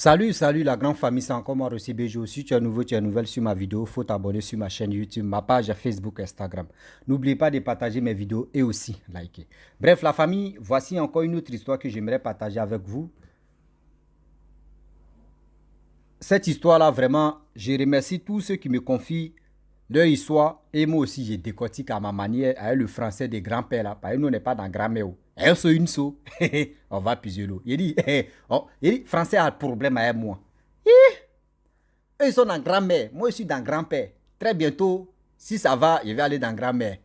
Salut la grande famille, c'est encore moi Rossi Bejo. Si tu es nouveau, tu es nouvelle sur ma vidéo, faut t'abonner sur ma chaîne YouTube, ma page Facebook, Instagram. N'oublie pas de partager mes vidéos et aussi liker. Bref, la famille, voici encore une autre histoire que j'aimerais partager avec vous. Cette histoire-là, vraiment, je remercie tous ceux qui me confient leur histoire et moi aussi, je décortique à ma manière avec le français des grands-pères là. Parce que nous, on n'est pas dans grammaire. Elle so une so. On va puiser l'eau. Il dit, français a un problème avec moi. Eux, ils sont dans grand-mère. Moi, je suis dans grand-père. Très bientôt, si ça va, je vais aller dans grand-mère.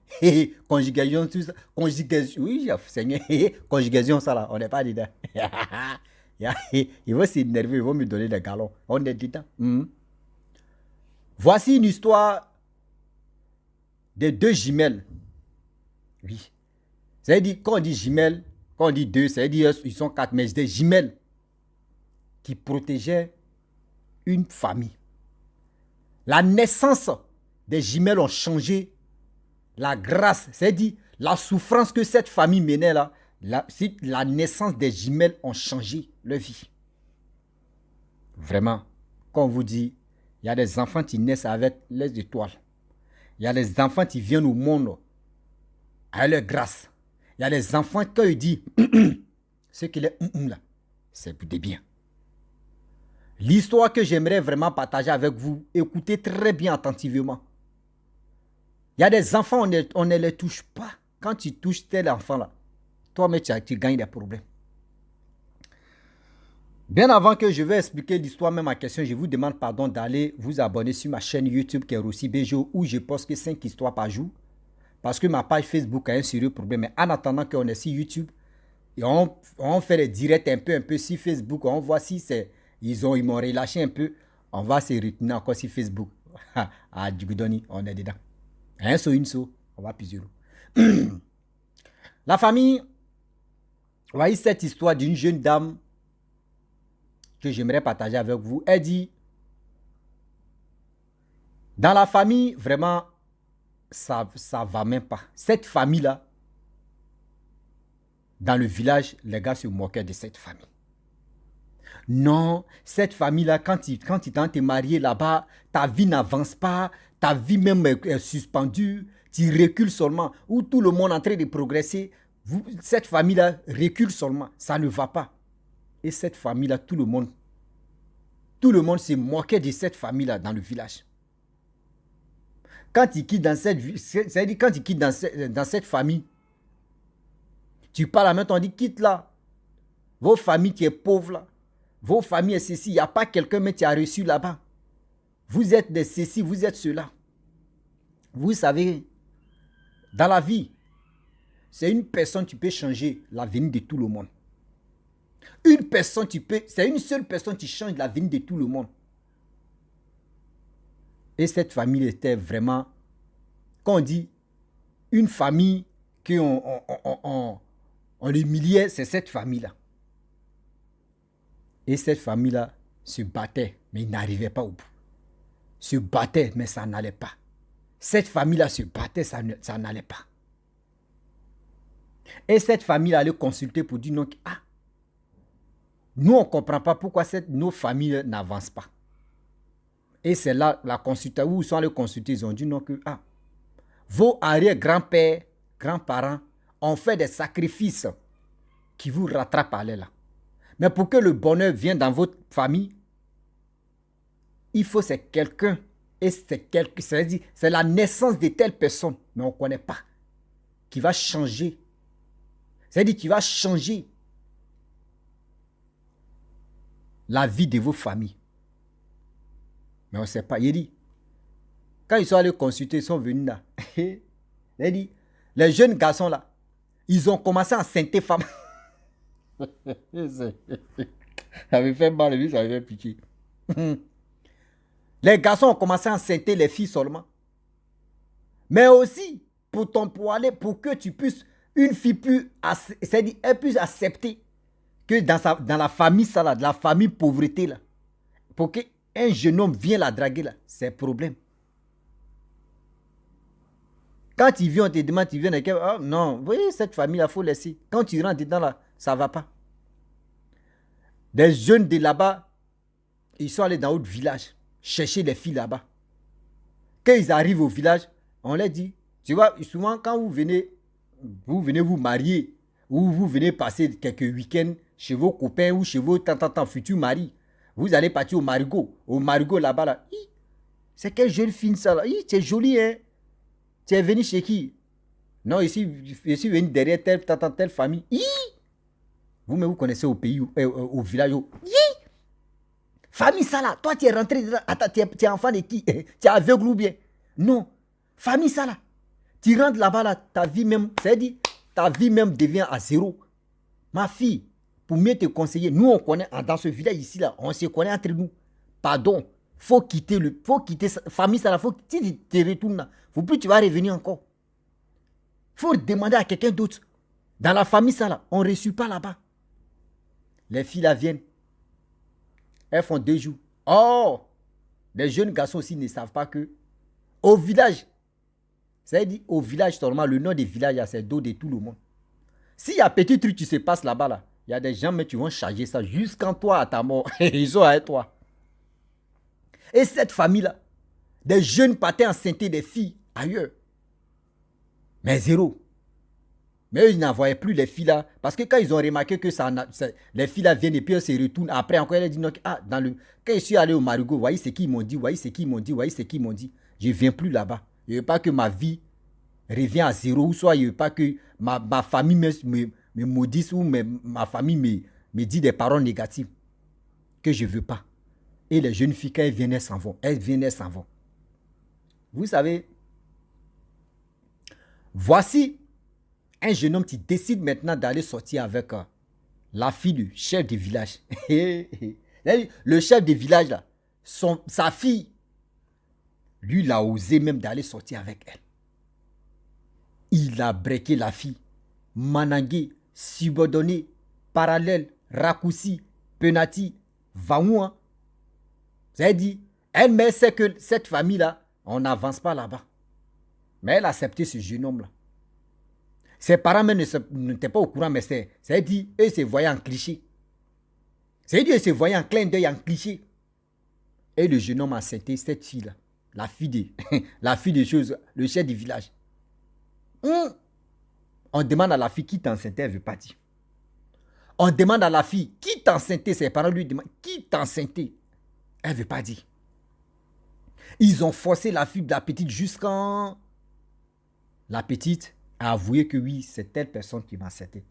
Conjugation, tout ça. Conjugation, oui, Seigneur. Conjugation, ça là, on n'est pas dedans. Ils vont s'énerver, ils vont me donner des galons. On est dedans. Voici une histoire de deux jumelles. Oui. C'est-à-dire, quand on dit jumelles, quand on dit deux, c'est-à-dire ils sont quatre, mais des jumelles qui protégeaient une famille. La naissance des jumelles ont changé la grâce, c'est-à-dire la souffrance que cette famille menait là, la naissance des jumelles ont changé leur vie. Vraiment, quand on vous dit, il y a des enfants qui naissent avec les étoiles. Il y a des enfants qui viennent au monde avec leur grâce. Il y a des enfants, quand ils disent, ce qu'il est là, c'est pour des biens. L'histoire que j'aimerais vraiment partager avec vous, écoutez très bien attentivement. Il y a des enfants, on ne les touche pas. Quand tu touches tel enfant-là, toi-même, tu gagnes des problèmes. Bien avant que je vais expliquer l'histoire même en question, je vous demande pardon d'aller vous abonner sur ma chaîne YouTube qui est Rossi Bejo où je poste que 5 histoires par jour. Parce que ma page Facebook a un sérieux problème. Mais en attendant qu'on est sur YouTube, et on fait des directs un peu sur Facebook. On voit si c'est... Ils m'ont relâché un peu. On va se retenir encore sur Facebook. Ah, du Goudoni, on est dedans. Un saut, une saut. On va plusieurs. La famille, voyez cette histoire d'une jeune dame que j'aimerais partager avec vous. Elle dit, dans la famille, vraiment, ça va même pas. Cette famille-là, dans le village, les gars se moquaient de cette famille. Non, cette famille-là, quand tu t'es marié là-bas, ta vie n'avance pas, ta vie même est suspendue, tu recules seulement, ou tout le monde est en train de progresser, cette famille-là recule seulement, ça ne va pas. Et cette famille-là, tout le monde se moquait de cette famille-là dans le village. Quand tu quittes dans cette vie, c'est-à-dire quand tu quittes dans cette famille, tu parles à main, on dit quitte là. Vos familles qui est pauvre là. Vos familles c'est ceci. Il n'y a pas quelqu'un mais tu as reçu là-bas. Vous êtes des ceci, vous êtes cela. Vous savez, dans la vie, c'est une personne qui peut changer l'avenir de tout le monde. C'est une seule personne qui change l'avenir de tout le monde. Et cette famille était vraiment, quand on dit, une famille qu'on humiliait, c'est cette famille-là. Et cette famille-là se battait, mais il n'arrivait pas au bout. Se battait, mais ça n'allait pas. Cette famille-là se battait, ça n'allait pas. Et cette famille-là allait consulter pour dire, non, nous on ne comprend pas pourquoi nos familles n'avancent pas. Et c'est là, la consultation, où ils sont allés consulter, ils ont dit, non, que, vos arrière-grands-pères, grands-parents ont fait des sacrifices qui vous rattrapent à là. Mais pour que le bonheur vienne dans votre famille, il faut c'est quelqu'un. Et c'est la naissance de telle personne, mais on ne connaît pas, qui va changer. C'est-à-dire qui va changer la vie de vos familles. Mais on ne sait pas. Il dit, quand ils sont allés consulter, ils sont venus là. Il dit, les jeunes garçons là, ils ont commencé à enceinter femmes. Ça me fait mal, lui, ça me fait pitié. Les garçons ont commencé à enceinter les filles seulement. Mais aussi, pour que tu puisses, une fille c'est-à-dire, elle puisse accepter que dans la famille, ça là, de la famille pauvreté là, pour qu'un jeune homme vienne la draguer là, c'est un problème. Quand tu viens, on te demande, tu viens avec elle, oh, non, vous voyez, cette famille, il faut laisser. Quand tu rentres dedans là, ça ne va pas. Des jeunes de là-bas, ils sont allés dans d'autres villages chercher les filles là-bas. Quand ils arrivent au village, on leur dit, tu vois, souvent quand vous venez vous marier, ou vous venez passer quelques week-ends chez vos copains ou chez vos futurs maris, vous allez partir au marigot. Au marigot là-bas, là. C'est quelle jeune fille ça là? C'est joli, hein? Tu es venu chez qui? Non, ici, je suis venu derrière telle famille. Vous-même, vous connaissez au pays, au village. Famille ça là, toi tu es rentré dedans. Attends, tu es enfant de qui? Tu es aveugle ou bien? Non. Famille ça là. Tu rentres là-bas, là, ta vie même, c'est-à-dire, ta vie même devient à zéro. Ma fille, pour mieux te conseiller, nous on connaît, dans ce village ici là, on se connaît entre nous. Pardon, faut quitter famille ça là, si tu te retournes là, faut plus tu vas revenir encore. Faut demander à quelqu'un d'autre. Dans la famille ça là, on ne reçoit pas là-bas. Les filles là viennent. Elles font 2 jours. Oh, les jeunes garçons aussi ne savent pas que au village, c'est-à-dire au village seulement, le nom des villages, c'est dos de tout le monde. S'il y a petit truc qui se passe là-bas, là, il y a des gens mais qui vont charger ça jusqu'en toi à ta mort. Ils sont avec toi. Et cette famille-là, des jeunes partaient enceintes des filles ailleurs. Mais zéro. Mais eux, ils n'envoyaient plus les filles là. Parce que quand ils ont remarqué que les filles là viennent et puis elles se retournent. Après encore, elles disent non, quand je suis allé au marigot, voyez ce qu'ils m'ont dit, voyez ce qu'ils m'ont dit, voyez ce qu'ils m'ont dit. Je ne viens plus là-bas. Je ne veux pas que ma vie revienne à zéro. Ou soit je ne veux pas que ma famille me maudisse ou ma famille me dit des paroles négatives. Que je ne veux pas. Et les jeunes filles, quand elles viennent, elles s'en vont. Elles viennent, elles s'en vont. Vous savez, voici un jeune homme qui décide maintenant d'aller sortir avec la fille du chef du village. Le chef du village, là, sa fille, lui, il a osé même d'aller sortir avec elle. Il a breaké la fille, manangué, subordonné, parallèle, raccourci, penati, vaoua. C'est-à-dire, elle sait que cette famille-là, on n'avance pas là-bas. Mais elle a accepté ce jeune homme-là. Ses parents même n'étaient pas au courant, mais c'est-à-dire, eux se voyaient en cliché. C'est-à-dire, ils se voyaient en clin d'œil, en cliché. Et le jeune homme a accepté cette fille-là, la fille des choses, le chef du village. On demande à la fille qui t'enceinte, elle ne veut pas dire. On demande à la fille qui t'enceinte, ses parents lui demandent qui t'enceinte, elle ne veut pas dire. Ils ont forcé la fille de la petite jusqu'en... La petite a avoué que oui, c'est telle personne qui m'a enceinté.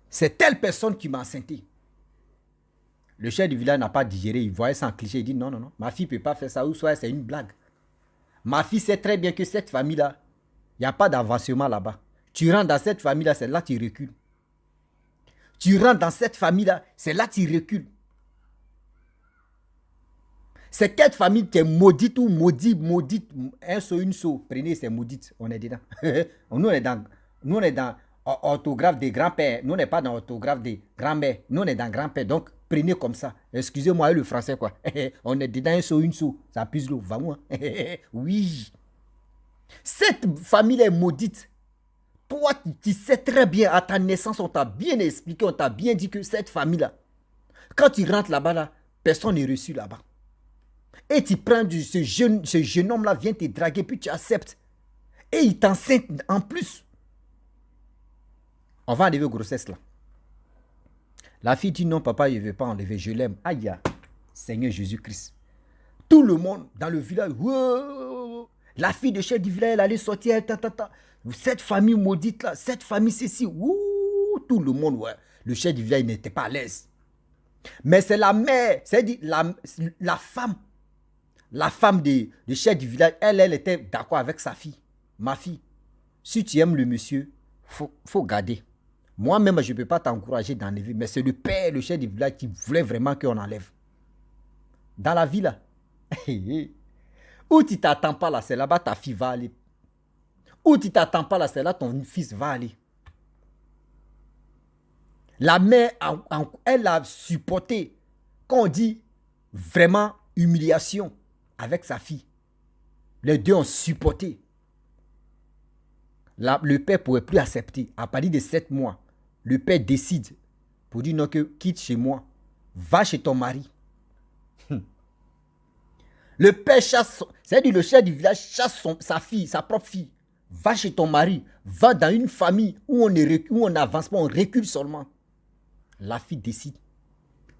C'est telle personne qui m'a enceinté. Le chef du village n'a pas digéré, il voyait ça en cliché, il dit non, non, non, ma fille ne peut pas faire ça, ou soit c'est une blague. Ma fille sait très bien que cette famille-là, il n'y a pas d'avancement là-bas. Tu rentres dans cette famille-là, c'est là que tu recules. Tu rentres dans cette famille-là, c'est là que tu recules. C'est quelle famille qui est maudite ou maudite, un saut, une saut. Prenez, c'est maudite, on est dedans. Nous, on est dans orthographe des grands-pères. Nous, on n'est pas dans orthographe des grands-mères. Nous, on est dans grand-père. Donc, prenez comme ça. Excusez-moi le français, quoi. On est dedans, un saut, une saut. Ça puse l'eau. Va-moi. Oui. Cette famille est maudite. Toi, tu sais très bien, à ta naissance, on t'a bien expliqué, on t'a bien dit que cette famille-là, quand tu rentres là-bas, là, personne n'est reçu là-bas. Et tu prends ce jeune homme-là, vient te draguer, puis tu acceptes. Et il t'enceinte en plus. On va enlever grossesse là. La fille dit non, papa, je ne veux pas enlever, je l'aime. Aïe, Seigneur Jésus-Christ. Tout le monde dans le village, wow, la fille de chef du village, elle allait sortir, cette famille maudite là, cette famille ceci, tout le monde, ouais. Le chef du village n'était pas à l'aise. Mais c'est la mère, c'est-à-dire la femme du chef du village, elle était d'accord avec sa fille. Ma fille, si tu aimes le monsieur, faut garder. Moi-même, je ne peux pas t'encourager d'enlever, mais c'est le père, le chef du village qui voulait vraiment qu'on enlève. Dans la vie là, où tu ne t'attends pas là, c'est là-bas ta fille va aller. Où tu ne t'attends pas là, c'est là ton fils va aller. La mère, elle a supporté, quand on dit vraiment humiliation avec sa fille. Les deux ont supporté. Le père ne pouvait plus accepter. À partir de 7 mois, le père décide pour dire non, que quitte chez moi. va chez ton mari. Le père chasse, c'est-à-dire le chef du village chasse sa fille, sa propre fille. Va chez ton mari, va dans une famille où on n'avance pas, on recule seulement. La fille décide.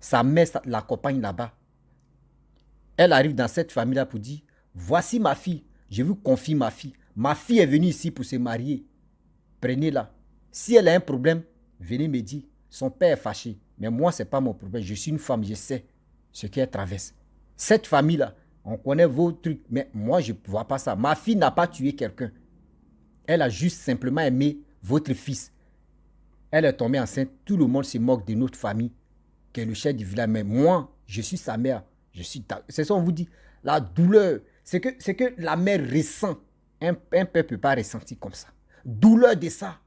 Sa mère l'accompagne là-bas. Elle arrive dans cette famille-là pour dire, voici ma fille, je vous confie ma fille. Ma fille est venue ici pour se marier. Prenez-la. Si elle a un problème, venez me dire. Son père est fâché. Mais moi, ce n'est pas mon problème. Je suis une femme, je sais ce qu'elle traverse. Cette famille-là, on connaît vos trucs, mais moi, je ne vois pas ça. Ma fille n'a pas tué quelqu'un. Elle a juste simplement aimé votre fils. Elle est tombée enceinte. Tout le monde se moque de notre famille, qui est le chef du village. Mais moi, je suis sa mère. C'est ça qu'on vous dit. La douleur, c'est que la mère ressent. Un père ne peut pas ressentir comme ça. Douleur de ça.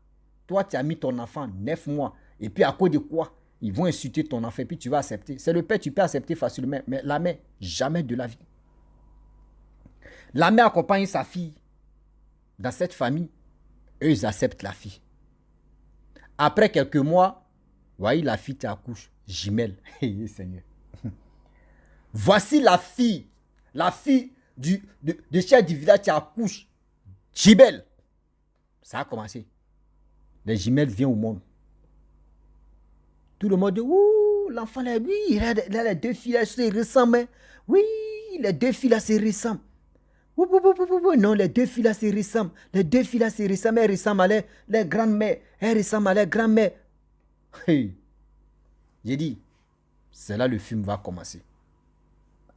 Toi, tu as mis ton enfant 9 mois. Et puis, à cause de quoi? Ils vont insulter ton enfant. Et puis, tu vas accepter. C'est le père, tu peux accepter facilement. Mais la mère, jamais de la vie. La mère accompagne sa fille dans cette famille. Eux, ils acceptent la fille. Après quelques mois, voyez, la fille t'accouche. Jumelle. Seigneur. Voici la fille de chef du village qui accouche. Jumelle. Ça a commencé. Les jumelles viennent au monde. Tout le monde dit, ouh, l'enfant là, oui, il a les deux filles là, se ressemblent. Oui, les deux filles là se ressemblent. Non, les deux filles là se ressemblent. Les deux filles là se ressemblent. Elles ressemblent à les grandes-mères. Elles ressemblent à les grands-mères. Hey. J'ai dit, c'est là le film va commencer.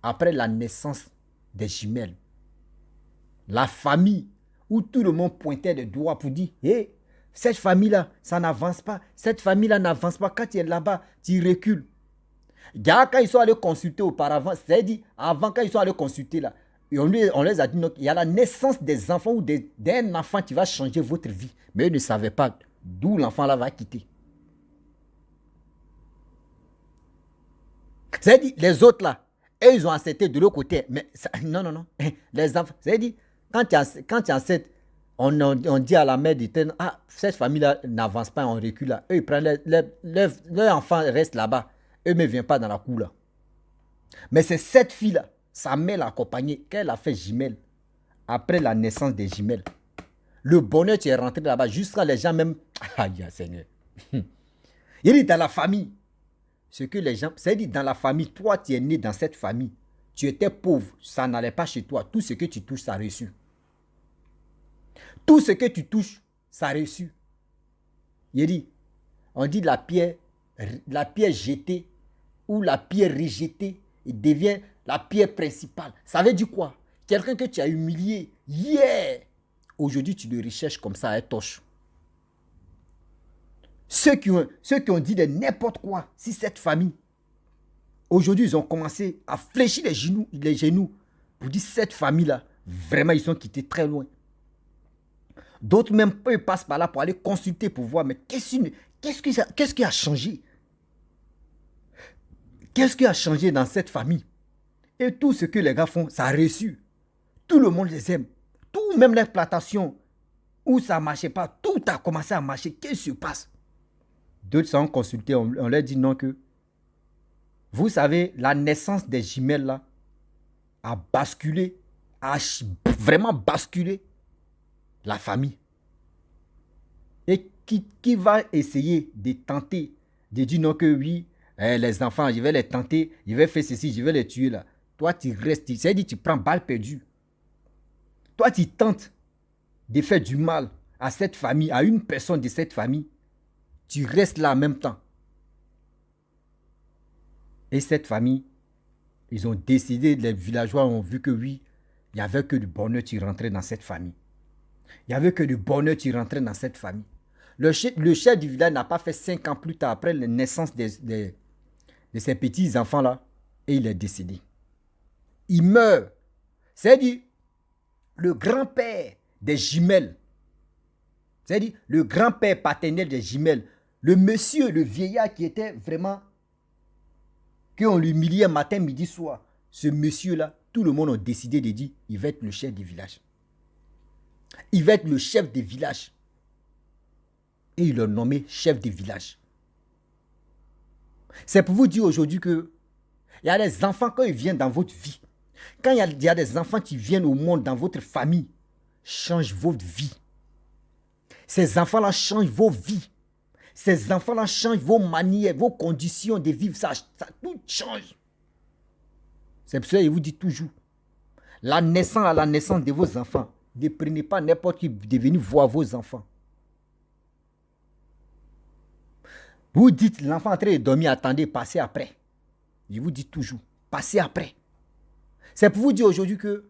Après la naissance des jumelles, la famille où tout le monde pointait des doigts pour dire, hé, cette famille-là, ça n'avance pas. Cette famille-là n'avance pas. Quand tu es là-bas, tu recules. Quand ils sont allés consulter auparavant, c'est-à-dire, avant, quand ils sont allés consulter là, et on les a dit, il y a la naissance des enfants ou d'un enfant qui va changer votre vie. Mais eux ne savaient pas d'où l'enfant là va quitter. C'est-à-dire, les autres là, eux, ils ont accepté de l'autre côté. Mais ça, non. Les enfants, c'est-à-dire, quand tu es enceinte, on dit à la mère d'Étienne, ah, cette famille-là n'avance pas, on recule là. Eux, ils prennent leur enfant reste là-bas. Eux ne viennent pas dans la cour là. Mais c'est cette fille-là, sa mère l'a accompagnée, qu'elle a fait jumelle. Après la naissance des jumelles. Le bonheur, tu es rentré là-bas, jusqu'à les gens même. Aïe, Seigneur. Il dit dans la famille. Ce que les gens. C'est-à-dire dans la famille, toi, tu es né dans cette famille. Tu étais pauvre, ça n'allait pas chez toi. Tout ce que tu touches, ça a reçu. Tout ce que tu touches, ça a reçu. Il dit, on dit la pierre jetée ou la pierre rejetée, il devient la pierre principale. Ça veut dire quoi? Quelqu'un que tu as humilié hier, aujourd'hui tu le recherches comme ça à torche. Ceux qui ont dit de n'importe quoi, si cette famille, aujourd'hui ils ont commencé à fléchir les genoux pour dire cette famille-là, vraiment ils sont quittés très loin. D'autres même eux passent par là pour aller consulter pour voir, mais qu'est-ce qui a changé? Qu'est-ce qui a changé dans cette famille? Et tout ce que les gars font, ça a reçu. Tout le monde les aime. Tout, même l'exploitation, où ça ne marchait pas, tout a commencé à marcher. Qu'est-ce qui se passe? D'autres sont consultés, on leur dit non que, vous savez, la naissance des jumelles là a basculé, a vraiment basculé la famille. Et qui va essayer de tenter, de dire non que oui, les enfants, je vais les tenter, je vais faire ceci, je vais les tuer là. Toi, tu restes, c'est-à-dire tu prends balle perdue. Toi, tu tentes de faire du mal à cette famille, à une personne de cette famille. Tu restes là en même temps. Et cette famille, ils ont décidé, les villageois ont vu que oui, il n'y avait que du bonheur qui rentrait dans cette famille. Il n'y avait que du bonheur qui rentrait dans cette famille. Le chef du village n'a pas fait 5 ans plus tard, après la naissance de ces petits enfants-là, et il est décédé. Il meurt. C'est-à-dire, le grand-père des jumelles, c'est-à-dire le grand-père paternel des jumelles, le monsieur, le vieillard qui était vraiment, qu'on l'humiliait matin, midi, soir, ce monsieur-là, tout le monde a décidé de dire, il va être le chef du village. Il va être le chef du village. Et il l'a nommé chef du village. C'est pour vous dire aujourd'hui que il y a des enfants quand ils viennent dans votre vie. Quand il y a des enfants qui viennent au monde dans votre famille, changent votre vie. Ces enfants-là changent vos vies. Ces enfants-là changent vos manières, vos conditions de vivre. Ça tout change. C'est pour ça que je vous dis toujours, à la naissance de vos enfants, ne prenez pas n'importe qui de venir voir vos enfants. Vous dites, l'enfant en train de dormir, attendez, passez après. Je vous dis toujours, passez après. C'est pour vous dire aujourd'hui que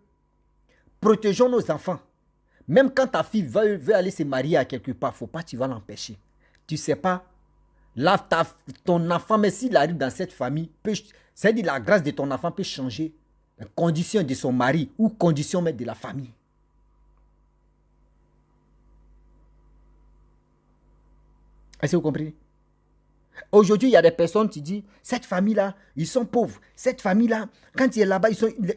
protégeons nos enfants. Même quand ta fille veut aller se marier à quelque part, il ne faut pas que tu vas l'empêcher. Tu ne sais pas, là, ton enfant, mais s'il arrive dans cette famille, c'est-à-dire la grâce de ton enfant peut changer la condition de son mari ou condition même de la famille. Est-ce que vous comprenez? Aujourd'hui, il y a des personnes qui disent, cette famille-là, ils sont pauvres. Cette famille-là, quand tu es là-bas, ils sont... Non,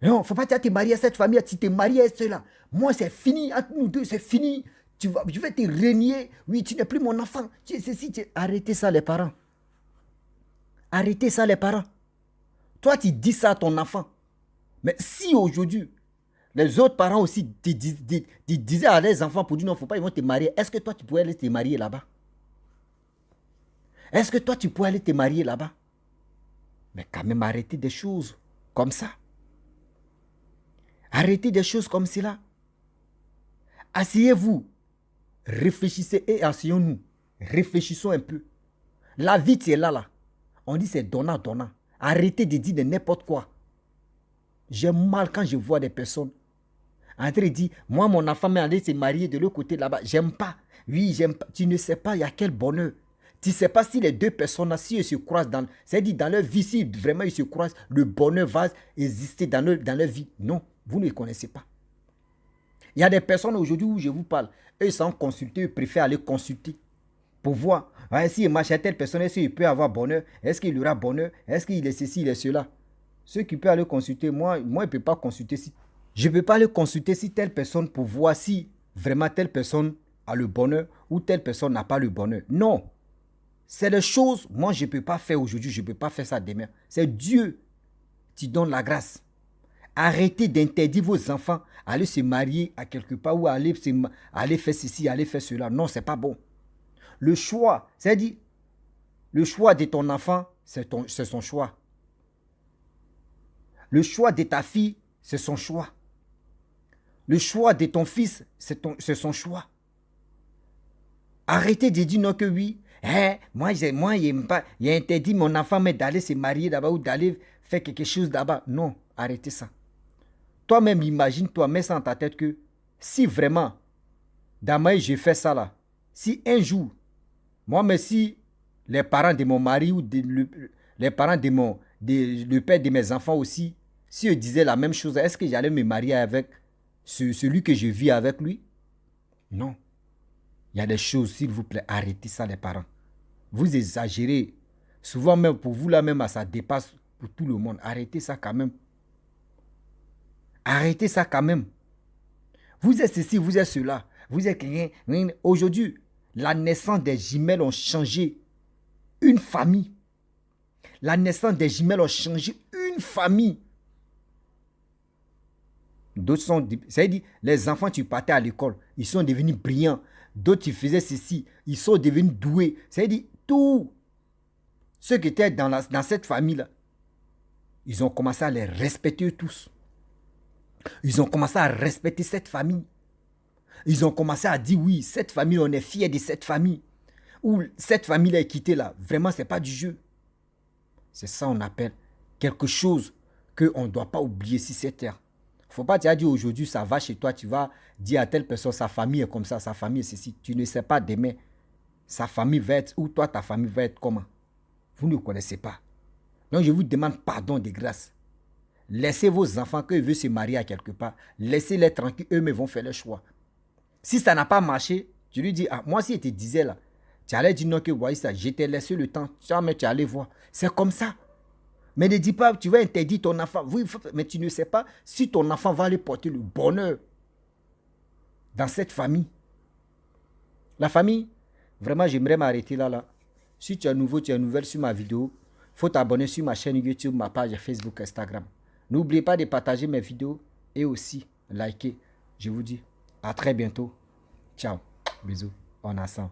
il ne faut pas te marier à cette famille. Si tu es marié à ceux-là, moi, c'est fini. Entre nous deux, c'est fini. Je vais te renier. Oui, tu n'es plus mon enfant. Arrêtez ça, les parents. Arrêtez ça, les parents. Toi, tu dis ça à ton enfant. Mais si aujourd'hui, les autres parents aussi disaient à leurs enfants pour dire non, il ne faut pas, ils vont te marier. Est-ce que toi, tu pourrais aller te marier là-bas? Est-ce que toi, tu pourrais aller te marier là-bas? Mais quand même, arrêtez des choses comme ça. Arrêtez des choses comme cela. Asseyez-vous. Réfléchissez et asseyons-nous. Réfléchissons un peu. La vie, tu es là. On dit c'est donnant, donnant. Arrêtez de dire de n'importe quoi. J'ai mal quand je vois des personnes en train de dire, moi, mon enfant m'est allé se marier de l'autre côté là-bas. J'aime pas. Oui, j'aime pas. Tu ne sais pas, il y a quel bonheur. Tu ne sais pas si les deux personnes, si elles se croisent, c'est-à-dire dans leur vie, si vraiment ils se croisent, le bonheur va exister dans leur vie. Non, vous ne les connaissez pas. Il y a des personnes aujourd'hui où je vous parle, eux sans consulter, ils préfèrent aller consulter pour voir. Si il marche à telle personne, est-ce qu'il peut avoir bonheur? Est-ce qu'il aura bonheur? Est-ce qu'il est ceci, il est cela? Ceux qui peuvent aller consulter, moi je ne peux pas consulter. Je ne peux pas aller consulter si telle personne pour voir si vraiment telle personne a le bonheur ou telle personne n'a pas le bonheur. Non. C'est des choses, moi je ne peux pas faire aujourd'hui, je ne peux pas faire ça demain. C'est Dieu qui donne la grâce. Arrêtez d'interdire vos enfants à aller se marier à quelque part ou à aller faire ceci, aller faire cela. Non, ce n'est pas bon. Le choix, c'est-à-dire, le choix de ton enfant, c'est son choix. Le choix de ta fille, c'est son choix. Le choix de ton fils, c'est son choix. Arrêtez de dire non que oui. Moi, il a interdit mon enfant d'aller se marier là-bas ou d'aller faire quelque chose là-bas. Non, arrêtez ça. Toi-même, imagine-toi, mets ça dans ta tête que si vraiment, demain, je fais ça là, si un jour, moi, mais si les parents de mon mari ou les parents le père de mes enfants aussi, si eux disaient la même chose, est-ce que j'allais me marier avec celui que je vis avec lui? Non. Il y a des choses, s'il vous plaît, arrêtez ça les parents. Vous exagérez. Souvent même pour vous là même, ça dépasse pour tout le monde. Arrêtez ça quand même. Arrêtez ça quand même. Vous êtes ceci, vous êtes cela. Vous êtes rien. Aujourd'hui, la naissance des jumelles ont changé une famille. La naissance des jumelles ont changé une famille. D'autres sont, c'est-à-dire, les enfants, tu partais à l'école, ils sont devenus brillants. D'autres, tu faisais ceci, ils sont devenus doués. C'est-à-dire, tous ceux qui étaient dans cette famille-là, ils ont commencé à les respecter tous. Ils ont commencé à respecter cette famille. Ils ont commencé à dire, oui, cette famille, on est fiers de cette famille. Ou cette famille-là est quittée là. Vraiment, ce n'est pas du jeu. C'est ça on appelle quelque chose qu'on ne doit pas oublier sur cette terre. Il ne faut pas te dire aujourd'hui, ça va chez toi, tu vas dire à telle personne, sa famille est comme ça, sa famille est ceci. Tu ne sais pas demain, sa famille va être, ou toi, ta famille va être comment. Vous ne connaissez pas. Donc, je vous demande pardon de grâce. Laissez vos enfants, qu'ils veulent se marier à quelque part, laissez-les tranquilles, eux-mêmes vont faire leur choix. Si ça n'a pas marché, tu lui dis, ah, moi si je te disais là, tu allais dire non que voyez ça, je t'ai laissé le temps, tu allais voir. C'est comme ça. Mais ne dis pas, tu vas interdire ton enfant. Oui, mais tu ne sais pas si ton enfant va aller porter le bonheur dans cette famille. La famille, vraiment, j'aimerais m'arrêter là. Si tu es nouveau, tu es nouvelle sur ma vidéo, il faut t'abonner sur ma chaîne YouTube, ma page Facebook, Instagram. N'oubliez pas de partager mes vidéos et aussi liker. Je vous dis à très bientôt. Ciao. Bisous. On ensemble.